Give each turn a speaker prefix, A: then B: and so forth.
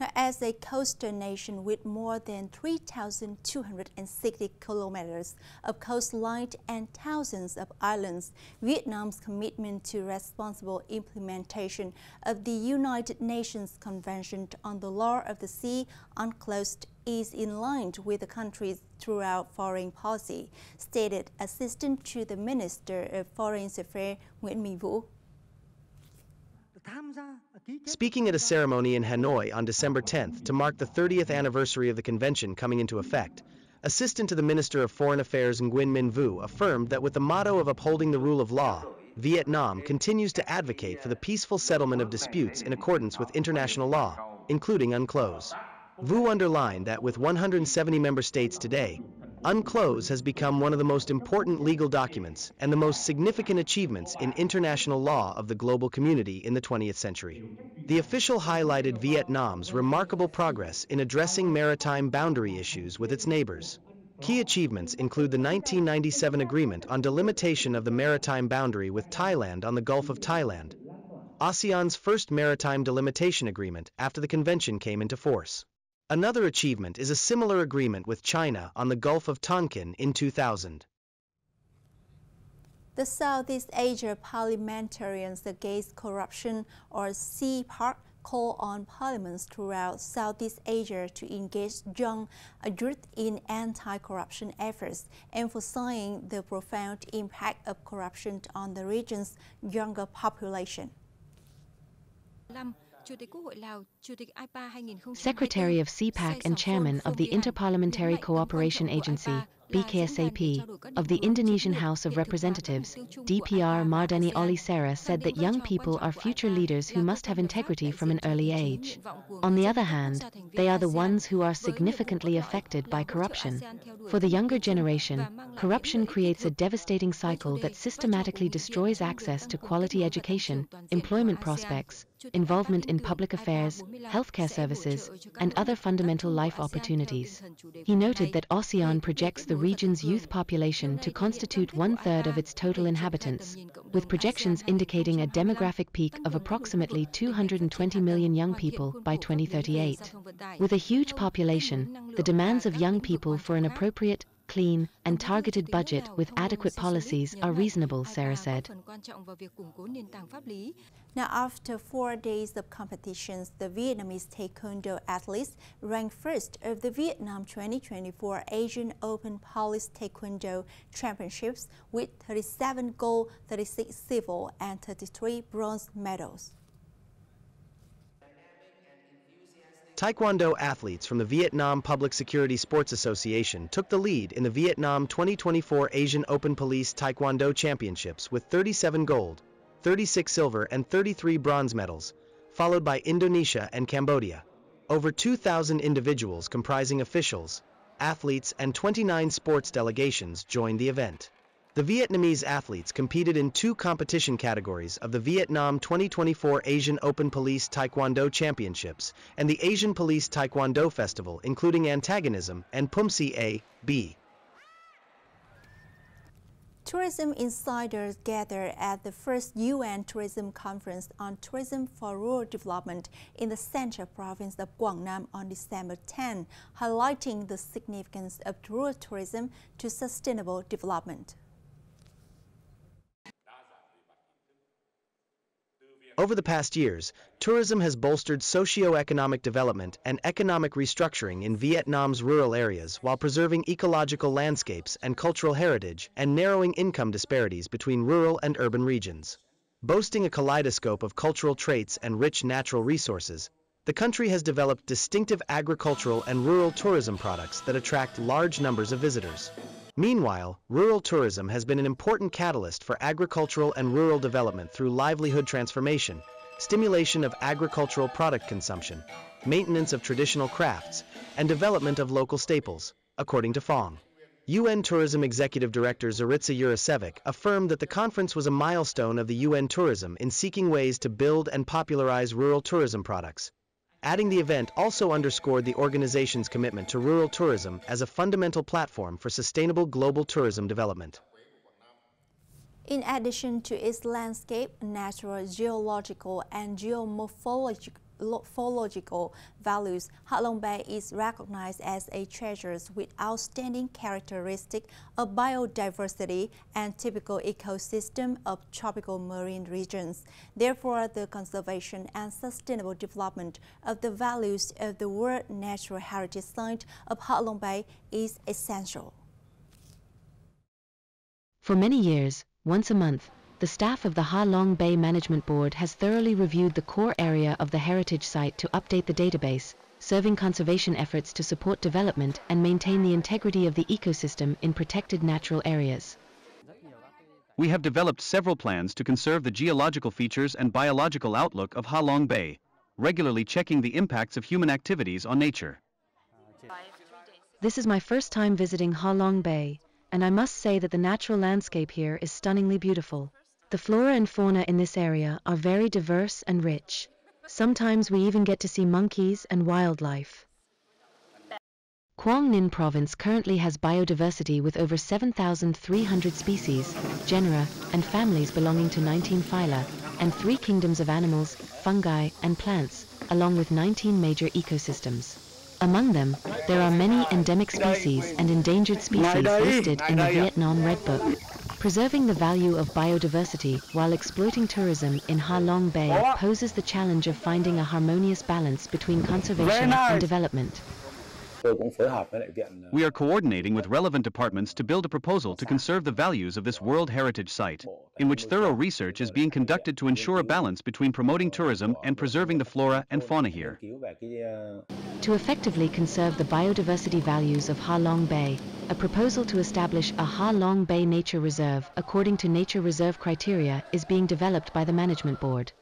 A: Now, as a coastal nation with more than 3,260 kilometers of coastline and thousands of islands, Vietnam's commitment to responsible implementation of the United Nations Convention on the Law of the Sea UNCLOS is in line with the country's throughout foreign policy, stated Assistant to the Minister of Foreign Affairs Nguyễn Minh Vũ.
B: Speaking at a ceremony in Hanoi on December 10th to mark the 30th anniversary of the convention coming into effect, Assistant to the Minister of Foreign Affairs Nguyễn Minh Vũ affirmed that with the motto of upholding the rule of law, Vietnam continues to advocate for the peaceful settlement of disputes in accordance with international law, including UNCLOS. Vũ underlined that with 170 member states today, UNCLOS has become one of the most important legal documents and the most significant achievements in international law of the global community in the 20th century. The official highlighted Vietnam's remarkable progress in addressing maritime boundary issues with its neighbors. Key achievements include the 1997 agreement on delimitation of the maritime boundary with Thailand on the Gulf of Thailand, ASEAN's first maritime delimitation agreement after the convention came into force. Another achievement is a similar agreement with China on the Gulf of Tonkin in 2000.
A: The Southeast Asia Parliamentarians Against Corruption, or CPAC, call on parliaments throughout Southeast Asia to engage young youth in anti-corruption efforts, emphasizing the profound impact of corruption on the region's younger population.
C: Secretary of CPAC and Chairman of the Interparliamentary Cooperation Agency, BKSAP, of the Indonesian House of Representatives, DPR Mardani Olisera said that young people are future leaders who must have integrity from an early age. On the other hand, they are the ones who are significantly affected by corruption. For the younger generation, corruption creates a devastating cycle that systematically destroys access to quality education, employment prospects, involvement in public affairs, healthcare services, and other fundamental life opportunities. He noted that ASEAN projects the region's youth population to constitute 1/3 of its total inhabitants, with projections indicating a demographic peak of approximately 220 million young people by 2038. With a huge population, the demands of young people for an appropriate, clean, and targeted budget with adequate policies are reasonable, Sarah said.
A: Now, after 4 days of competitions, the Vietnamese taekwondo athletes ranked first of the Vietnam 2024 Asian Open Police Taekwondo Championships with 37 gold, 36 silver, and 33 bronze medals.
B: Taekwondo athletes from the Vietnam Public Security Sports Association took the lead in the Vietnam 2024 Asian Open Police Taekwondo Championships with 37 gold, 36 silver, and 33 bronze medals, followed by Indonesia and Cambodia. Over 2,000 individuals comprising officials, athletes, and 29 sports delegations joined the event. The Vietnamese athletes competed in 2 competition categories of the Vietnam 2024 Asian Open Police Taekwondo Championships and the Asian Police Taekwondo Festival, including antagonism and Pumsi A.B.
A: Tourism insiders gathered at the first UN Tourism Conference on Tourism for Rural Development in the Central Province of Quảng Nam on December 10, highlighting the significance of rural tourism to sustainable development.
B: Over the past years, tourism has bolstered socio-economic development and economic restructuring in Vietnam's rural areas while preserving ecological landscapes and cultural heritage and narrowing income disparities between rural and urban regions. Boasting a kaleidoscope of cultural traits and rich natural resources, the country has developed distinctive agricultural and rural tourism products that attract large numbers of visitors. Meanwhile, rural tourism has been an important catalyst for agricultural and rural development through livelihood transformation, stimulation of agricultural product consumption, maintenance of traditional crafts, and development of local staples, according to Phong. UN Tourism Executive Director Zaritza Jurasevic affirmed that the conference was a milestone of the UN tourism in seeking ways to build and popularize rural tourism products, adding the event also underscored the organization's commitment to rural tourism as a fundamental platform for sustainable global tourism development.
A: In addition to its landscape, natural, geological, and geomorphological morphological values, Ha Long Bay is recognized as a treasure with outstanding characteristics of biodiversity and typical ecosystem of tropical marine regions. Therefore, the conservation and sustainable development of the values of the World Natural Heritage Site of Ha Long Bay is essential.
C: For many years, once a month, the staff of the Ha Long Bay Management Board has thoroughly reviewed the core area of the heritage site to update the database, serving conservation efforts to support development and maintain the integrity of the ecosystem in protected natural areas.
D: We have developed several plans to conserve the geological features and biological outlook of Ha Long Bay, regularly checking the impacts of human activities on nature.
C: This is my first time visiting Ha Long Bay, and I must say that the natural landscape here is stunningly beautiful. The flora and fauna in this area are very diverse and rich. Sometimes we even get to see monkeys and wildlife. Quang Ninh Province currently has biodiversity with over 7,300 species, genera, and families belonging to 19 phyla, and 3 kingdoms of animals, fungi, and plants, along with 19 major ecosystems. Among them, there are many endemic species and endangered species listed in the Vietnam Red Book. Preserving the value of biodiversity while exploiting tourism in Ha Long Bay poses the challenge of finding a harmonious balance between conservation and development.
D: We are coordinating with relevant departments to build a proposal to conserve the values of this World Heritage Site, in which thorough research is being conducted to ensure a balance between promoting tourism and preserving the flora and fauna here.
C: To effectively conserve the biodiversity values of Ha Long Bay, a proposal to establish a Ha Long Bay Nature Reserve according to Nature Reserve criteria is being developed by the Management Board.